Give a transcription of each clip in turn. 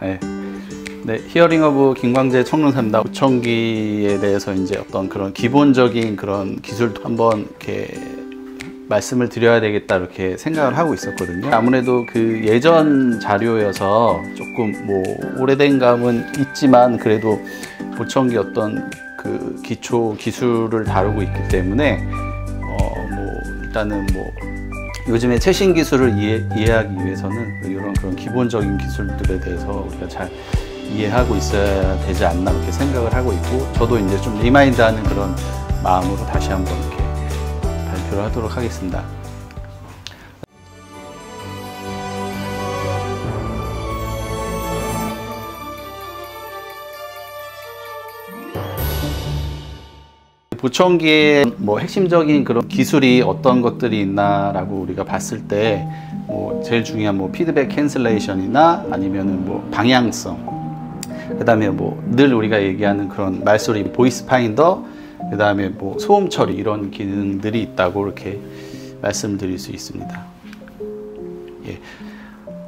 네. 네, 히어링 오브 김광재 청론사입니다. 보청기에 대해서 이제 어떤 그런 기본적인 그런 기술도 한번 이렇게 말씀을 드려야 되겠다 이렇게 생각을 하고 있었거든요. 아무래도 그 예전 자료여서 조금 뭐 오래된 감은 있지만 그래도 보청기 어떤 그 기초 기술을 다루고 있기 때문에 뭐 일단은 뭐 요즘에 최신 기술을 이해하기 위해서는 이런 그런 기본적인 기술들에 대해서 우리가 잘 이해하고 있어야 되지 않나 그렇게 생각을 하고 있고, 저도 이제 좀 리마인드하는 그런 마음으로 다시 한번 이렇게 발표를 하도록 하겠습니다. 보청기의 뭐 핵심적인 그런 기술이 어떤 것들이 있나라고 우리가 봤을 때 뭐 제일 중요한 뭐 피드백 캔슬레이션이나 아니면은 뭐 방향성, 그 다음에 뭐 늘 우리가 얘기하는 그런 말소리 보이스 파인더, 그 다음에 뭐 소음 처리, 이런 기능들이 있다고 이렇게 말씀드릴 수 있습니다. 예.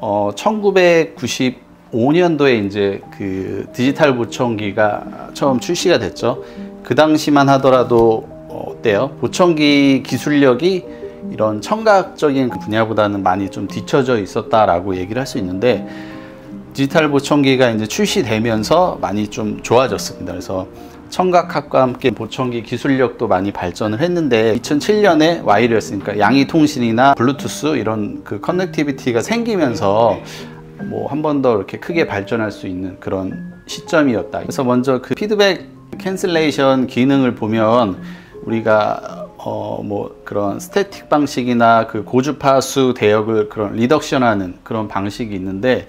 1995년도에 이제 그 디지털 보청기가 처음 출시가 됐죠. 그 당시만 하더라도 어때요? 보청기 기술력이 이런 청각적인 그 분야보다는 많이 좀 뒤처져 있었다라고 얘기를 할 수 있는데, 디지털 보청기가 이제 출시되면서 많이 좀 좋아졌습니다. 그래서 청각학과 함께 보청기 기술력도 많이 발전을 했는데, 2007년에 와이어리스, 그러니까 양위 통신이나 블루투스 이런 그 커넥티비티가 생기면서 뭐 한 번 더 이렇게 크게 발전할 수 있는 그런 시점이었다. 그래서 먼저 그 피드백 캔슬레이션 기능을 보면 우리가 뭐 그런 스태틱 방식이나 그 고주파수 대역을 그런 리덕션하는 그런 방식이 있는데,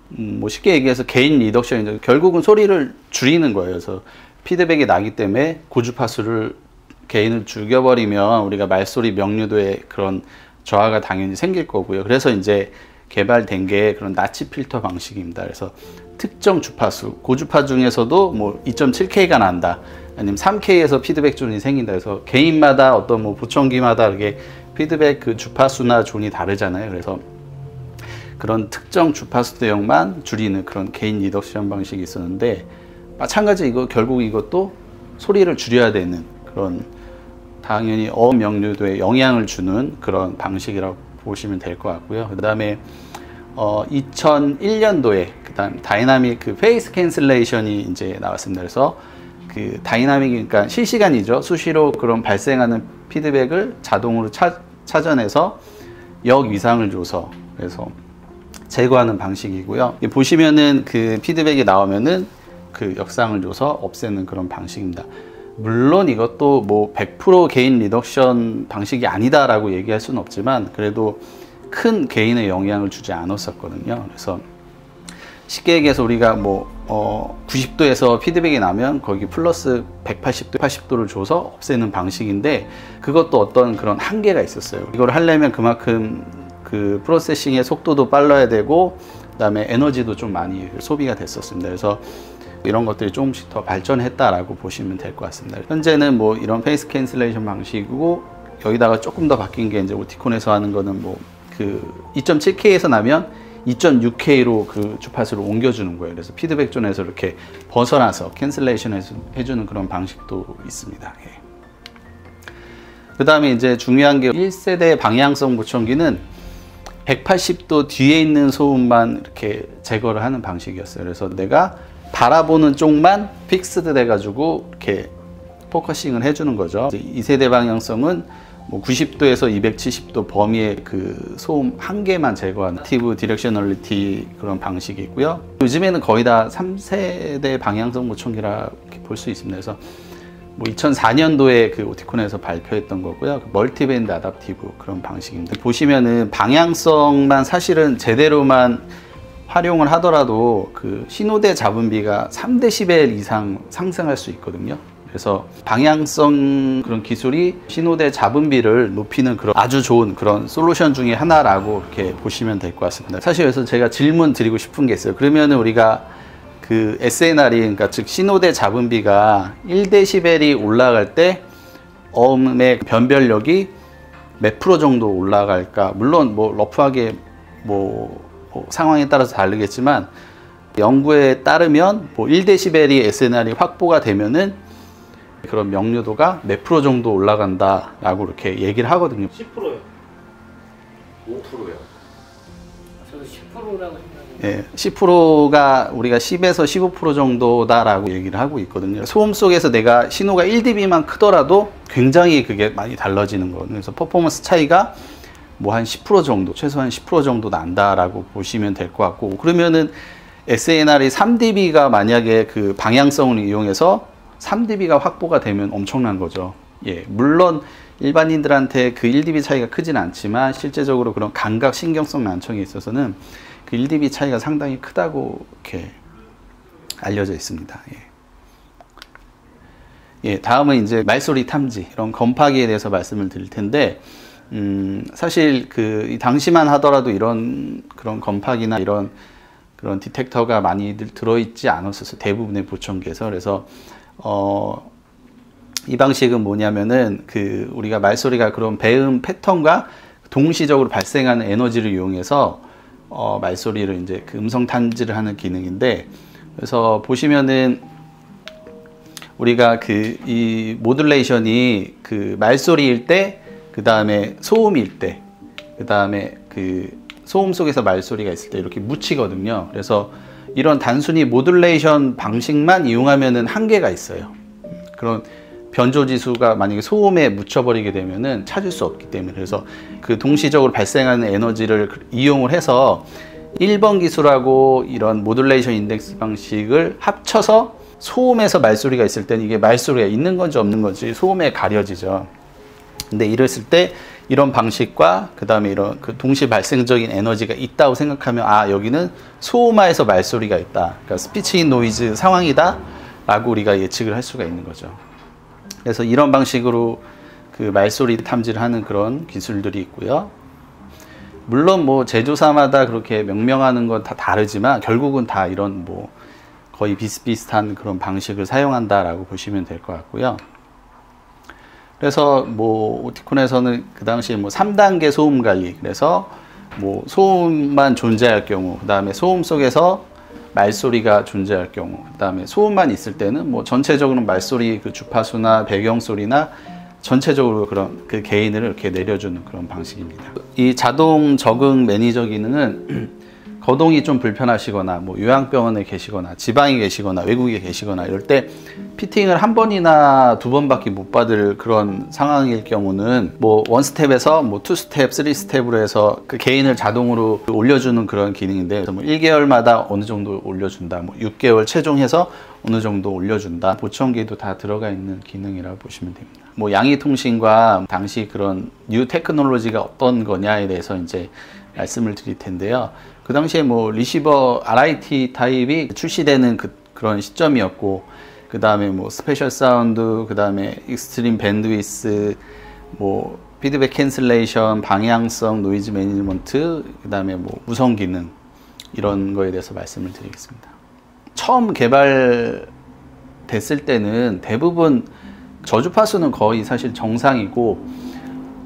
뭐 쉽게 얘기해서 게인 리덕션이죠. 결국은 소리를 줄이는 거예요. 그래서 피드백이 나기 때문에 고주파수를 게인을 죽여버리면 우리가 말소리 명료도에 그런 저하가 당연히 생길 거고요. 그래서 이제 개발된 게 그런 나치 필터 방식입니다. 그래서 특정 주파수, 고주파 중에서도 뭐 2.7K가 난다, 아니면 3K에서 피드백 존이 생긴다. 그래서 개인마다 어떤 뭐 보청기마다 이렇게 피드백 그 주파수나 존이 다르잖아요. 그래서 그런 특정 주파수 대역만 줄이는 그런 게인 리덕션 방식이 있었는데, 마찬가지 결국 이것도 소리를 줄여야 되는 그런, 당연히 어음 명료도에 영향을 주는 그런 방식이라고 보시면 될 것 같고요. 그 다음에 2001년도에 그다음 다이나믹 그 페이스 캔슬레이션이 이제 나왔습니다. 그래서 그 다이나믹이 그러니까 실시간이죠. 수시로 그런 발생하는 피드백을 자동으로 찾아내서 역위상을 줘서 그래서 제거하는 방식이고요. 보시면은 그 피드백이 나오면은 그 역상을 줘서 없애는 그런 방식입니다. 물론 이것도 뭐 100% 게인 리덕션 방식이 아니다라고 얘기할 수는 없지만 그래도 큰 게인에 영향을 주지 않았었거든요. 그래서 쉽게 얘기해서 우리가 뭐 90도에서 피드백이 나면 거기 플러스 180도, 80도를 줘서 없애는 방식인데, 그것도 어떤 그런 한계가 있었어요. 이걸 하려면 그만큼 그 프로세싱의 속도도 빨라야 되고, 그 다음에 에너지도 좀 많이 소비가 됐었습니다. 그래서 이런 것들이 조금씩 더 발전했다라고 보시면 될 것 같습니다. 현재는 뭐 이런 페이스 캔슬레이션 방식이고, 여기다가 조금 더 바뀐 게 이제 오티콘에서 하는 거는 뭐 그 2.7K에서 나면 2.6K로 그 주파수를 옮겨주는 거예요. 그래서 피드백 존에서 이렇게 벗어나서 캔슬레이션 해주는 그런 방식도 있습니다. 예. 그 다음에 이제 중요한 게 1세대 방향성 보청기는 180도 뒤에 있는 소음만 이렇게 제거를 하는 방식이었어요. 그래서 내가 바라보는 쪽만 픽스드 돼가지고 이렇게 포커싱을 해주는 거죠. 2세대 방향성은 뭐 90도에서 270도 범위의 그 소음 한 개만 제거하는 액티브 디렉셔널리티 그런 방식이 있고요. 요즘에는 거의 다 3세대 방향성 보청기라 볼 수 있습니다. 그래서 뭐 2004년도에 그 오티콘에서 발표했던 거고요. 멀티밴드 아답티브 그런 방식입니다. 보시면은 방향성만 사실은 제대로만 활용을 하더라도 그 신호대 잡음비가 3dB 이상 상승할 수 있거든요. 그래서 방향성 그런 기술이 신호대 잡음비를 높이는 그런 아주 좋은 그런 솔루션 중에 하나라고 이렇게 보시면 될 것 같습니다. 사실 그래서 제가 질문 드리고 싶은 게 있어요. 그러면은 우리가 그 SNR이, 그러니까 즉 신호대 잡음비가 1dB이 올라갈 때 어음의 변별력이 몇 프로 정도 올라갈까? 물론 뭐 러프하게 뭐 상황에 따라서 다르겠지만 연구에 따르면 뭐 1dB이 SNR이 확보가 되면은 그런 명료도가 몇 프로 정도 올라간다라고 이렇게 얘기를 하거든요. 10%요. 5%요. 저도 10%라고 생각해요. 예, 10%가 우리가 10에서 15% 정도다라고 얘기를 하고 있거든요. 소음 속에서 내가 신호가 1dB만 크더라도 굉장히 그게 많이 달라지는 거거든요. 그래서 퍼포먼스 차이가 뭐 한 10% 정도, 최소한 10% 정도 난다라고 보시면 될 것 같고, 그러면은 SNR이 3dB가 만약에 그 방향성을 이용해서 3dB가 확보가 되면 엄청난 거죠. 예, 물론 일반인들한테 그 1dB 차이가 크진 않지만 실제적으로 그런 감각 신경성 난청에 있어서는 그 1dB 차이가 상당히 크다고 이렇게 알려져 있습니다. 예. 예, 다음은 이제 말소리 탐지, 이런 건파기에 대해서 말씀을 드릴 텐데, 사실 그 당시만 하더라도 이런 그런 건파기나 이런 그런 디텍터가 많이들 들어있지 않았었어요. 대부분의 보청기에서. 그래서 이 방식은 뭐냐면은 그 우리가 말소리가 그런 배음 패턴과 동시적으로 발생하는 에너지를 이용해서 말소리를 이제 그 음성 탐지를 하는 기능인데, 그래서 보시면은 우리가 그 이 모듈레이션이 그 말소리일 때, 그 다음에 소음일 때, 그 다음에 그 소음 속에서 말소리가 있을 때 이렇게 묻히거든요. 그래서 이런 단순히 모듈레이션 방식만 이용하면은 한계가 있어요. 그런 변조 지수가 만약에 소음에 묻혀버리게 되면은 찾을 수 없기 때문에, 그래서 그 동시적으로 발생하는 에너지를 이용을 해서 1번 기술하고 이런 모듈레이션 인덱스 방식을 합쳐서 소음에서 말소리가 있을 때는 이게 말소리가 있는 건지 없는 건지 소음에 가려지죠. 근데 이랬을 때 이런 방식과 그 다음에 이런 그 동시 발생적인 에너지가 있다고 생각하면, 아, 여기는 소음화에서 말소리가 있다, 그러니까 스피치 인 노이즈 상황이다 라고 우리가 예측을 할 수가 있는 거죠. 그래서 이런 방식으로 그 말소리 탐지를 하는 그런 기술들이 있고요. 물론 뭐 제조사마다 그렇게 명명하는 건 다 다르지만 결국은 다 이런 뭐 거의 비슷비슷한 그런 방식을 사용한다라고 보시면 될 것 같고요. 그래서 뭐 오티콘에서는 그 당시에 뭐 3단계 소음 관리, 그래서 뭐 소음만 존재할 경우, 그 다음에 소음 속에서 말소리가 존재할 경우, 그 다음에 소음만 있을 때는 뭐 전체적으로 말소리 그 주파수나 배경소리나 전체적으로 그런 그 게인을 이렇게 내려주는 그런 방식입니다. 이 자동 적응 매니저 기능은 거동이 좀 불편하시거나 뭐 요양병원에 계시거나 지방에 계시거나 외국에 계시거나 이럴 때 피팅을 한 번이나 두 번밖에 못 받을 그런 상황일 경우는 뭐 원스텝에서 뭐 투스텝, 쓰리스텝으로 해서 그 게인을 자동으로 올려주는 그런 기능인데, 그래서 뭐 1개월마다 어느 정도 올려준다, 뭐 6개월 최종해서 어느 정도 올려준다, 보청기도 다 들어가 있는 기능이라고 보시면 됩니다. 뭐 양의통신과 당시 그런 뉴 테크놀로지가 어떤 거냐에 대해서 이제 말씀을 드릴 텐데요. 그 당시에 뭐 리시버 RIT 타입이 출시되는 그런 시점이었고, 그 다음에 뭐 스페셜 사운드, 그 다음에 익스트림 밴드위스, 뭐 피드백 캔슬레이션, 방향성, 노이즈 매니지먼트, 그 다음에 뭐 무선 기능, 이런 거에 대해서 말씀을 드리겠습니다. 처음 개발됐을 때는 대부분 저주파수는 거의 사실 정상이고,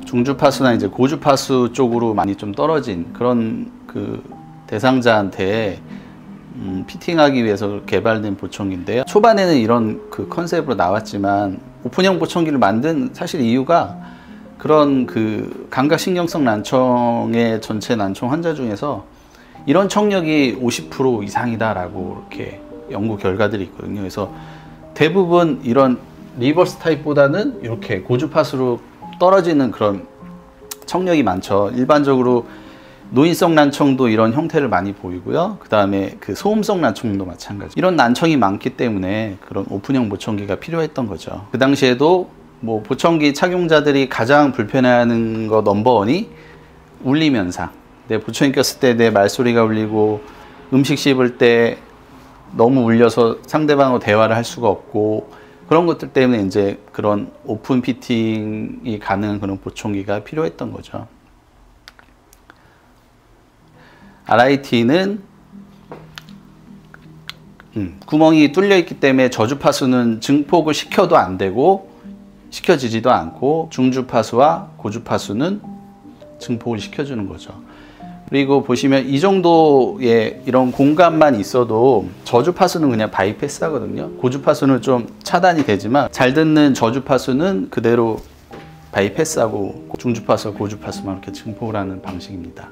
중주파수나 이제 고주파수 쪽으로 많이 좀 떨어진 그런 그 대상자한테 피팅하기 위해서 개발된 보청기인데요. 초반에는 이런 그 컨셉으로 나왔지만 오픈형 보청기를 만든 사실 이유가 그런 그 감각신경성 난청의 전체 난청 환자 중에서 이런 청력이 50% 이상이다라고 이렇게 연구 결과들이 있거든요. 그래서 대부분 이런 리버스 타입보다는 이렇게 고주파수로 떨어지는 그런 청력이 많죠. 일반적으로 노인성 난청도 이런 형태를 많이 보이고요. 그 다음에 그 소음성 난청도 마찬가지. 이런 난청이 많기 때문에 그런 오픈형 보청기가 필요했던 거죠. 그 당시에도 뭐 보청기 착용자들이 가장 불편해하는 거 넘버원이 울림 현상. 내 보청기 꼈을 때 내 말소리가 울리고, 음식 씹을 때 너무 울려서 상대방하고 대화를 할 수가 없고, 그런 것들 때문에 이제 그런 오픈 피팅이 가능한 그런 보청기가 필요했던 거죠. RIT는 구멍이 뚫려 있기 때문에 저주파수는 증폭을 시켜도 안 되고 시켜지지도 않고, 중주파수와 고주파수는 증폭을 시켜주는 거죠. 그리고 보시면 이 정도의 이런 공간만 있어도 저주파수는 그냥 바이패스 하거든요. 고주파수는 좀 차단이 되지만 잘 듣는 저주파수는 그대로 바이패스하고 중주파수, 고주파수만 이렇게 증폭을 하는 방식입니다.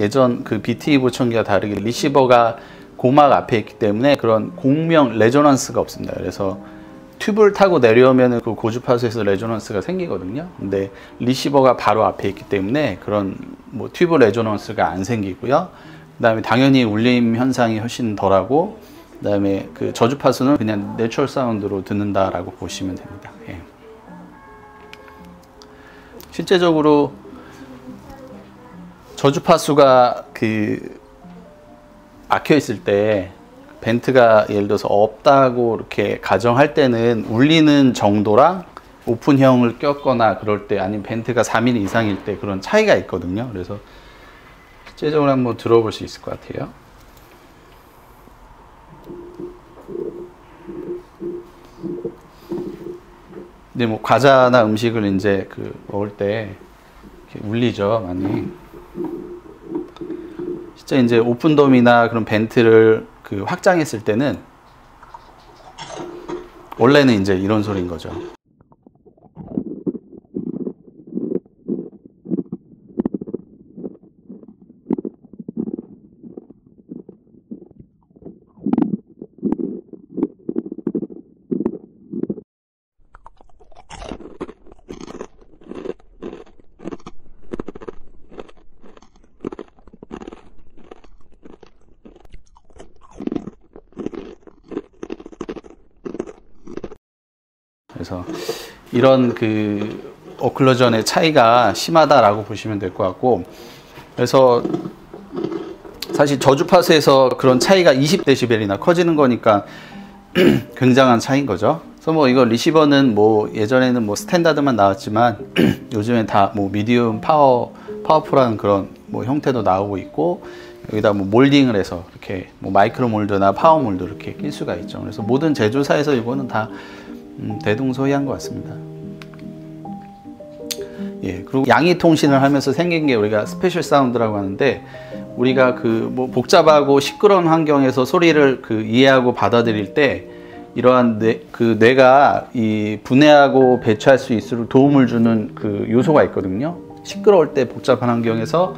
예전 그 BT 보청기와 다르게 리시버가 고막 앞에 있기 때문에 그런 공명 레조넌스가 없습니다. 그래서 튜브를 타고 내려오면 그 고주파수에서 레조넌스가 생기거든요. 근데 리시버가 바로 앞에 있기 때문에 그런 뭐 튜브 레조넌스가 안 생기고요. 그 다음에 당연히 울림 현상이 훨씬 덜하고, 그 다음에 그 저주파수는 그냥 내추럴 사운드로 듣는다라고 보시면 됩니다. 예. 실제적으로 저주파수가 그 막혀 있을 때 벤트가 예를 들어서 없다고 이렇게 가정할 때는 울리는 정도랑 오픈형을 꼈거나 그럴 때, 아니면 벤트가 4mm 이상일 때 그런 차이가 있거든요. 그래서 실제적으로 한번 들어볼 수 있을 것 같아요. 근데 뭐 과자나 음식을 이제 그 먹을 때 이렇게 울리죠, 많이. 진짜 이제 오픈돔이나 그런 벤트를 그 확장했을 때는 원래는 이제 이런 소리인 거죠. 그래서 이런 그 오클루전의 차이가 심하다라고 보시면 될 것 같고, 그래서 사실 저주파수에서 그런 차이가 20dB이나 커지는 거니까 굉장한 차이인 거죠. 그래서 뭐 이거 리시버는 뭐 예전에는 뭐 스탠다드만 나왔지만 요즘엔 다 뭐 미디움 파워풀한 그런 뭐 형태도 나오고 있고, 여기다 뭐 몰딩을 해서 이렇게 뭐 마이크로 몰드나 파워 몰드 이렇게 낄 수가 있죠. 그래서 모든 제조사에서 이거는 다 대동소이한 것 같습니다. 예, 그리고 양위 통신을 하면서 생긴 게 우리가 스페셜 사운드라고 하는데, 우리가 그 뭐 복잡하고 시끄러운 환경에서 소리를 그 이해하고 받아들일 때 이러한 뇌가 이 분해하고 배치할 수 있도록 도움을 주는 그 요소가 있거든요. 시끄러울 때 복잡한 환경에서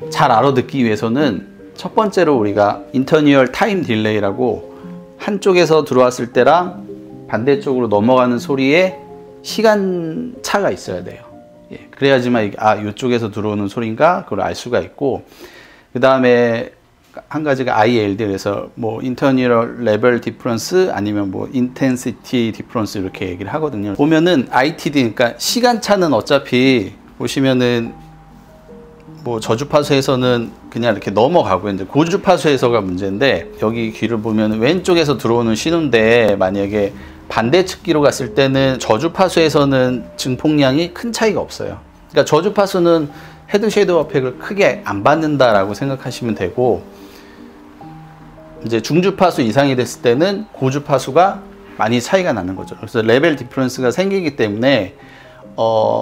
잘 알아듣기 위해서는 첫 번째로 우리가 인터니얼 타임 딜레이라고, 한쪽에서 들어왔을 때랑 반대쪽으로 넘어가는 소리에 시간 차가 있어야 돼요. 예, 그래야지만 이게 이쪽에서 들어오는 소리인가 그걸 알 수가 있고, 그 다음에 한 가지가 ILD, 그래서 뭐 Internal Level Difference 아니면 뭐 Intensity Difference 이렇게 얘기를 하거든요. 보면은 ITD, 그러니까 시간 차는 어차피 보시면은 뭐 저주파수에서는 그냥 이렇게 넘어가고, 이제 고주파수에서가 문제인데, 여기 귀를 보면 왼쪽에서 들어오는 신호인데 만약에 반대 측기로 갔을 때는 저주파수에서는 증폭량이 큰 차이가 없어요. 그러니까 저주파수는 헤드 섀도우 어펙을 크게 안 받는다라고 생각하시면 되고, 이제 중주파수 이상이 됐을 때는 고주파수가 많이 차이가 나는 거죠. 그래서 레벨 디퍼런스가 생기기 때문에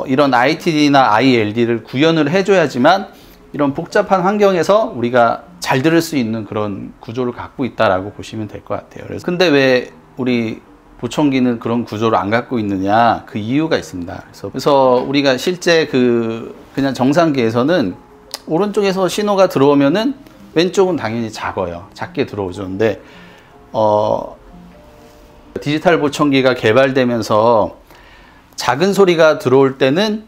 이런 ITD나 ILD를 구현을 해줘야지만 이런 복잡한 환경에서 우리가 잘 들을 수 있는 그런 구조를 갖고 있다라고 보시면 될 것 같아요. 그래서 근데 왜 우리 보청기는 그런 구조를 안 갖고 있느냐, 그 이유가 있습니다. 그래서 우리가 실제 그냥 정상기에서는 오른쪽에서 신호가 들어오면은 왼쪽은 당연히 작아요. 작게 들어오죠. 근데 디지털 보청기가 개발되면서 작은 소리가 들어올 때는,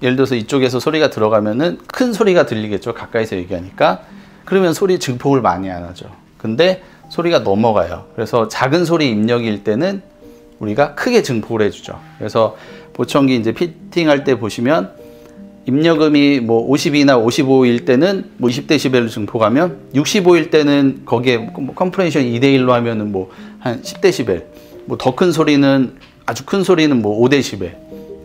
예를 들어서 이쪽에서 소리가 들어가면은 큰 소리가 들리겠죠. 가까이서 얘기하니까. 그러면 소리 증폭을 많이 안 하죠. 근데 소리가 넘어가요. 그래서 작은 소리 입력일 때는 우리가 크게 증폭을 해주죠. 그래서 보청기 이제 피팅할 때 보시면 입력음이 뭐 50이나 55일 때는 뭐 20dB를 증폭하면, 65일 때는 거기에 컴프레션 2대1로 하면은 뭐 한 10dB, 뭐 더 큰 소리는, 아주 큰 소리는 뭐 5dB.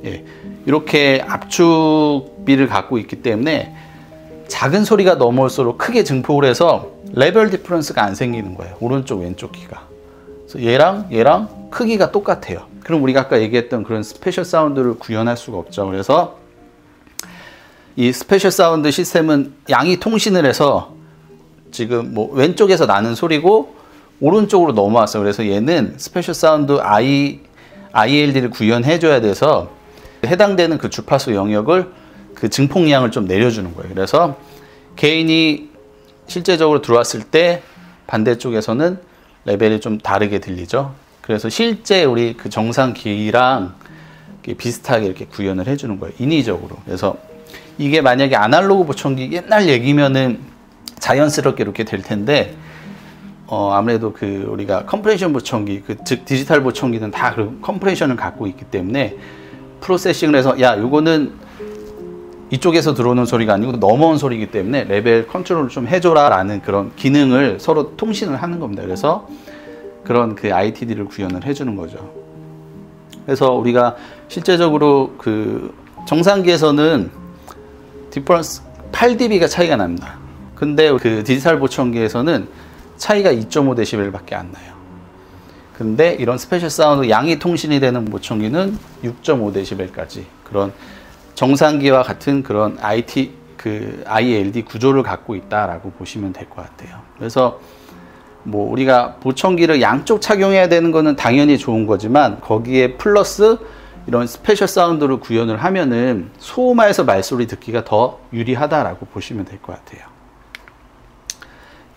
예. 이렇게 압축비를 갖고 있기 때문에 작은 소리가 넘어올수록 크게 증폭을 해서 레벨 디퍼런스가 안 생기는 거예요. 오른쪽 왼쪽 귀가. 그래서 얘랑 크기가 똑같아요. 그럼 우리가 아까 얘기했던 그런 스페셜 사운드를 구현할 수가 없죠. 그래서 이 스페셜 사운드 시스템은 양이 통신을 해서 지금 뭐 왼쪽에서 나는 소리고 오른쪽으로 넘어왔어요. 그래서 얘는 스페셜 사운드 ILD를 구현해줘야 돼서 해당되는 그 주파수 영역을 그 증폭량을 좀 내려주는 거예요. 그래서 개인이 실제적으로 들어왔을 때 반대쪽에서는 레벨이 좀 다르게 들리죠. 그래서 실제 우리 그 정상 기랑 비슷하게 이렇게 구현을 해주는 거예요. 인위적으로. 그래서 이게 만약에 아날로그 보청기 옛날 얘기면은 자연스럽게 이렇게 될 텐데 아무래도 그 우리가 컴프레션 보청기, 즉 디지털 보청기는 다 그 컴프레션을 갖고 있기 때문에 프로세싱을 해서 야 요거는 이쪽에서 들어오는 소리가 아니고 넘어온 소리이기 때문에 레벨 컨트롤을 좀 해줘라 라는 그런 기능을 서로 통신을 하는 겁니다. 그래서 그런 그 ITD를 구현을 해주는 거죠. 그래서 우리가 실제적으로 그 정상기에서는 디퍼런스 8dB가 차이가 납니다. 근데 그 디지털 보청기에서는 차이가 2.5dB 밖에 안 나요. 근데 이런 스페셜 사운드 양이 통신이 되는 보청기는 6.5dB까지 그런 정상기와 같은 그런 ILD 구조를 갖고 있다라고 보시면 될 것 같아요. 그래서 뭐 우리가 보청기를 양쪽 착용해야 되는 거는 당연히 좋은 거지만 거기에 플러스 이런 스페셜 사운드를 구현을 하면은 소음화에서 말소리 듣기가 더 유리하다라고 보시면 될 것 같아요.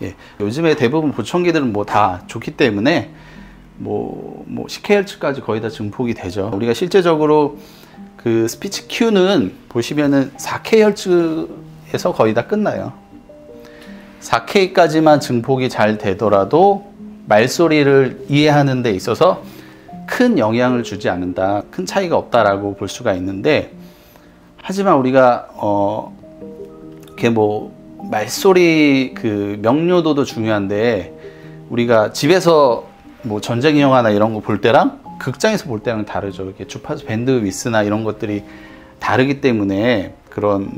예, 요즘에 대부분 보청기들은 뭐 다 좋기 때문에 뭐 10kHz까지 거의 다 증폭이 되죠. 우리가 실제적으로 그 스피치 Q는 보시면은 4kHz에서 거의 다 끝나요. 4K까지만 증폭이 잘 되더라도 말소리를 이해하는 데 있어서 큰 영향을 주지 않는다, 큰 차이가 없다라고 볼 수가 있는데, 하지만 우리가 이렇게 뭐 말소리 그 명료도도 중요한데 우리가 집에서 뭐 전쟁 영화나 이런 거 볼 때랑 극장에서 볼 때랑 다르죠. 이렇게 주파수 밴드 위스나 이런 것들이 다르기 때문에 그런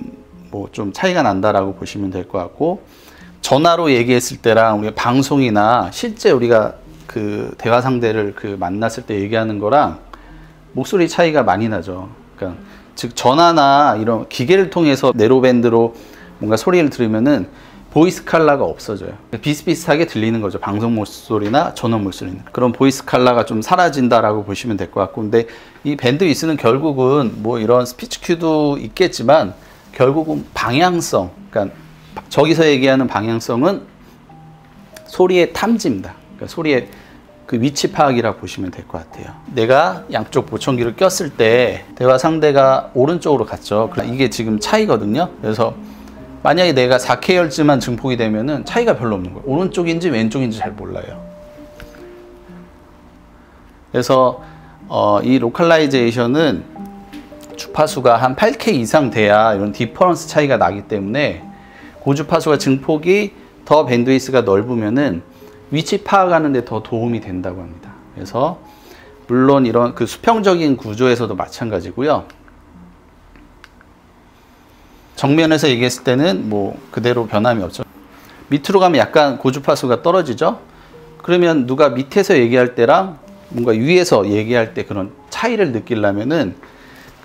뭐 좀 차이가 난다라고 보시면 될 것 같고, 전화로 얘기했을 때랑 우리가 방송이나 실제 우리가 그 대화 상대를 그 만났을 때 얘기하는 거랑 목소리 차이가 많이 나죠. 그러니까 즉 전화나 이런 기계를 통해서 네로밴드로 뭔가 소리를 들으면은 보이스 칼라가 없어져요. 비슷비슷하게 들리는 거죠. 방송 목소리나 전원 목소리는. 그런 보이스 칼라가 좀 사라진다라고 보시면 될 것 같고, 근데 이 밴드 위스는 결국은 뭐 이런 스피치 큐도 있겠지만 결국은 방향성, 그러니까 저기서 얘기하는 방향성은 소리의 탐지입니다. 그러니까 소리의 그 위치 파악이라고 보시면 될 것 같아요. 내가 양쪽 보청기를 꼈을 때 대화 상대가 오른쪽으로 갔죠. 이게 지금 차이거든요. 그래서 만약에 내가 4kHz만 증폭이 되면은 차이가 별로 없는 거예요. 오른쪽인지 왼쪽인지 잘 몰라요. 그래서 이 로컬라이제이션은 주파수가 한 8K 이상 돼야 이런 디퍼런스 차이가 나기 때문에 고주파수가 증폭이 더 밴드위스가 넓으면은 위치 파악하는 데 더 도움이 된다고 합니다. 그래서 물론 이런 그 수평적인 구조에서도 마찬가지고요. 정면에서 얘기했을 때는 뭐 그대로 변함이 없죠. 밑으로 가면 약간 고주파수가 떨어지죠. 그러면 누가 밑에서 얘기할 때랑 뭔가 위에서 얘기할 때 그런 차이를 느끼려면은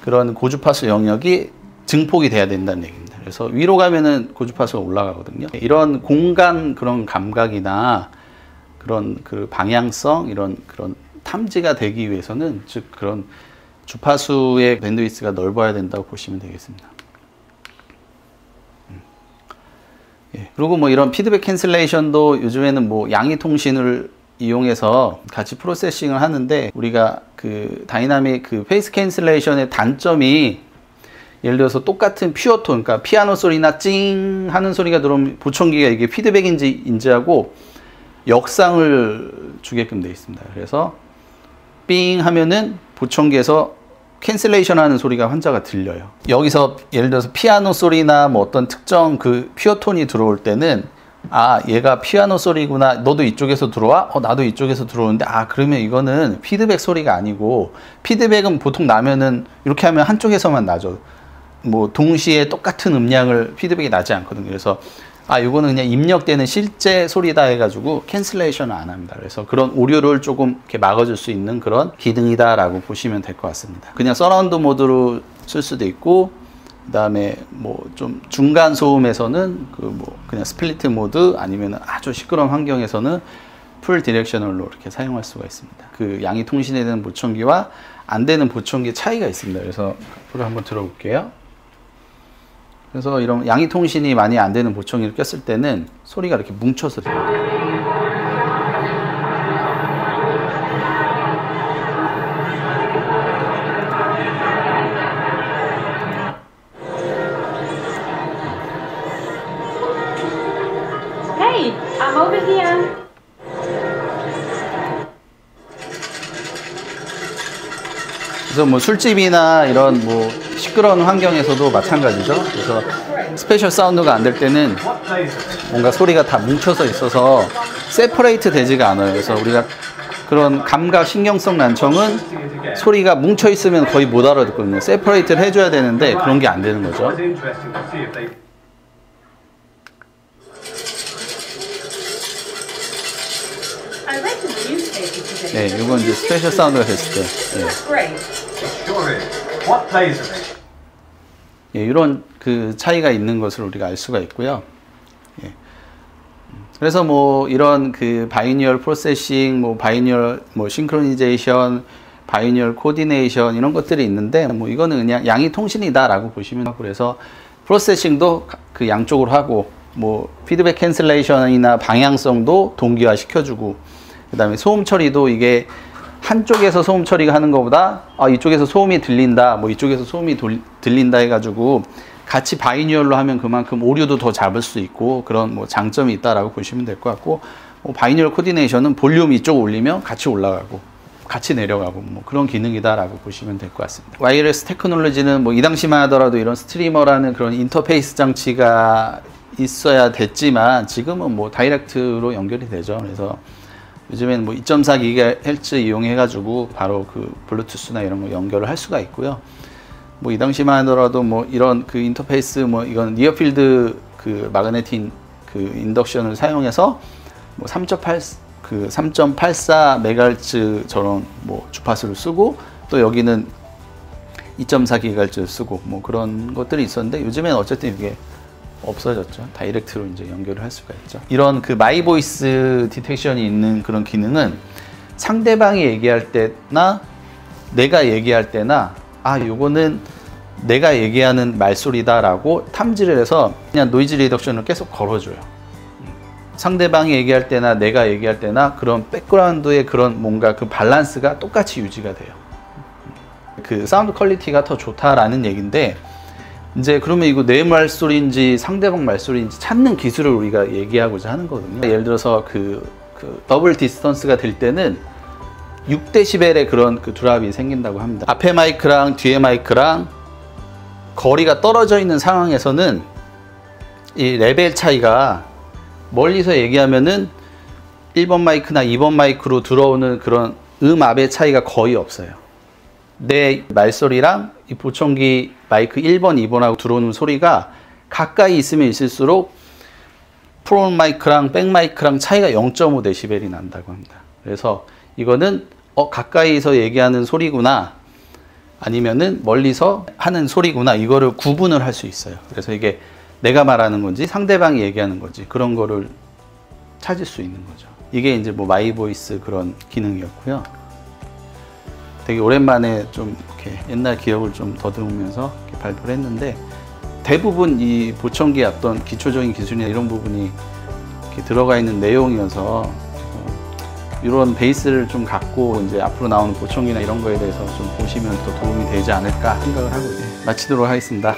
그런 고주파수 영역이 증폭이 돼야 된다는 얘기입니다. 그래서 위로 가면은 고주파수가 올라가거든요. 이런 공간 그런 감각이나 그런 그 방향성 이런 그런 탐지가 되기 위해서는 즉 그런 주파수의 밴드위스가 넓어야 된다고 보시면 되겠습니다. 예. 그리고 뭐 이런 피드백 캔슬레이션도 요즘에는 뭐 양위 통신을 이용해서 같이 프로세싱을 하는데, 우리가 그 다이나믹 그 페이스 캔슬레이션의 단점이 예를 들어서 똑같은 퓨어톤, 그러니까 피아노 소리나 찡 하는 소리가 들어오면 보청기가 이게 피드백인지 인지하고 역상을 주게끔 되어 있습니다. 그래서 삥 하면은 보청기에서 캔슬레이션 하는 소리가 환자가 들려요. 여기서 예를 들어서 피아노 소리나 뭐 어떤 특정 그 퓨어톤이 들어올 때는 아 얘가 피아노 소리구나, 너도 이쪽에서 들어와? 나도 이쪽에서 들어오는데 그러면 이거는 피드백 소리가 아니고, 피드백은 보통 나면은 이렇게 하면 한쪽에서만 나죠. 뭐 동시에 똑같은 음량을 피드백이 나지 않거든요. 그래서 이거는 그냥 입력되는 실제 소리다 해가지고 캔슬레이션을 안 합니다. 그래서 그런 오류를 조금 이렇게 막아줄 수 있는 그런 기능이다라고 보시면 될 것 같습니다. 그냥 서라운드 모드로 쓸 수도 있고 그다음에 뭐 좀 중간 소음에서는 그 뭐 그냥 스플리트 모드 아니면 아주 시끄러운 환경에서는 풀 디렉셔널로 이렇게 사용할 수가 있습니다. 그 양이 통신이 되는 보청기와 안 되는 보청기 차이가 있습니다. 그래서 앞으로 한번 들어볼게요. 그래서 이런 양이 통신이 많이 안 되는 보청기를 꼈을 때는 소리가 이렇게 뭉쳐서 들려요. Hey, I'm over here. 그래서 뭐 술집이나 이런 뭐 시끄러운 환경에서도 마찬가지죠. 그래서 스페셜 사운드가 안 될 때는 뭔가 소리가 다 뭉쳐서 있어서 세퍼레이트 되지가 않아요. 그래서 우리가 그런 감각 신경성 난청은 소리가 뭉쳐 있으면 거의 못 알아듣거든요. 세퍼레이트를 해줘야 되는데 그런 게 안 되는 거죠. I read in the newspaper today. 네, 이건 이제 스페셜 사운드가 됐을 때. 예. Great. 예, 이런 그 차이가 있는 것을 우리가 알 수가 있고요. 예. 그래서 뭐 이런 그 바이니얼 프로세싱, 뭐 바이니얼 뭐 싱크로니제이션, 바이니얼 코디네이션 이런 것들이 있는데 뭐 이거는 그냥 양이 통신이다라고 보시면 하고 그래서 프로세싱도 그 양쪽으로 하고 뭐 피드백 캔슬레이션이나 방향성도 동기화 시켜주고 그다음에 소음 처리도 이게 한쪽에서 소음 처리가 하는 것보다 이쪽에서 소음이 들린다, 뭐 이쪽에서 소음이 들린다 해가지고 같이 바이니얼로 하면 그만큼 오류도 더 잡을 수 있고 그런 뭐 장점이 있다라고 보시면 될 것 같고 바이니얼 코디네이션은 볼륨 이쪽 올리면 같이 올라가고 같이 내려가고 뭐 그런 기능이다라고 보시면 될 것 같습니다. 와이어리스 테크놀로지는 뭐 이 당시만 하더라도 이런 스트리머라는 그런 인터페이스 장치가 있어야 됐지만 지금은 뭐 다이렉트로 연결이 되죠. 그래서 요즘에는 뭐 2.4GHz 이용해가지고 바로 그 블루투스나 이런 거 연결을 할 수가 있고요. 뭐 이 당시만 하더라도 뭐 이런 그 인터페이스 뭐 이건 니어필드 그 마그네틱 그 인덕션을 사용해서 뭐 3.84MHz 저런 뭐 주파수를 쓰고 또 여기는 2.4GHz 쓰고 뭐 그런 것들이 있었는데 요즘에는 어쨌든 이게 없어졌죠. 다이렉트로 이제 연결을 할 수가 있죠. 이런 그 마이 보이스 디텍션이 있는 그런 기능은 상대방이 얘기할 때나 내가 얘기할 때나 요거는 내가 얘기하는 말소리다라고 탐지를 해서 그냥 노이즈 리덕션을 계속 걸어줘요. 상대방이 얘기할 때나 내가 얘기할 때나 그런 백그라운드의 그런 뭔가 그 밸런스가 똑같이 유지가 돼요. 그 사운드 퀄리티가 더 좋다라는 얘기인데 이제 그러면 이거 내 말소리인지 상대방 말소리인지 찾는 기술을 우리가 얘기하고자 하는 거거든요. 예를 들어서 그 더블 디스턴스가 될 때는 6dB의 그런 그 드랍이 생긴다고 합니다. 앞에 마이크랑 뒤에 마이크랑 거리가 떨어져 있는 상황에서는 이 레벨 차이가 멀리서 얘기하면은 1번 마이크나 2번 마이크로 들어오는 그런 음압의 차이가 거의 없어요. 내 말소리랑 이 보청기 마이크 1번, 2번하고 들어오는 소리가 가까이 있으면 있을수록 프론트 마이크랑 백 마이크랑 차이가 0.5dB이 난다고 합니다. 그래서 이거는 가까이서 얘기하는 소리구나 아니면은 멀리서 하는 소리구나 이거를 구분을 할 수 있어요. 그래서 이게 내가 말하는 건지 상대방이 얘기하는 건지 그런 거를 찾을 수 있는 거죠. 이게 이제 뭐 마이 보이스 그런 기능이었고요. 되게 오랜만에 좀 이렇게 옛날 기억을 좀 더듬으면서 이렇게 발표를 했는데 대부분 이 보청기의 어떤 기초적인 기술이나 이런 부분이 이렇게 들어가 있는 내용이어서 이런 베이스를 좀 갖고 이제 앞으로 나오는 보청기나 이런 거에 대해서 좀 보시면 더 도움이 되지 않을까 생각을 하고 마치도록 하겠습니다.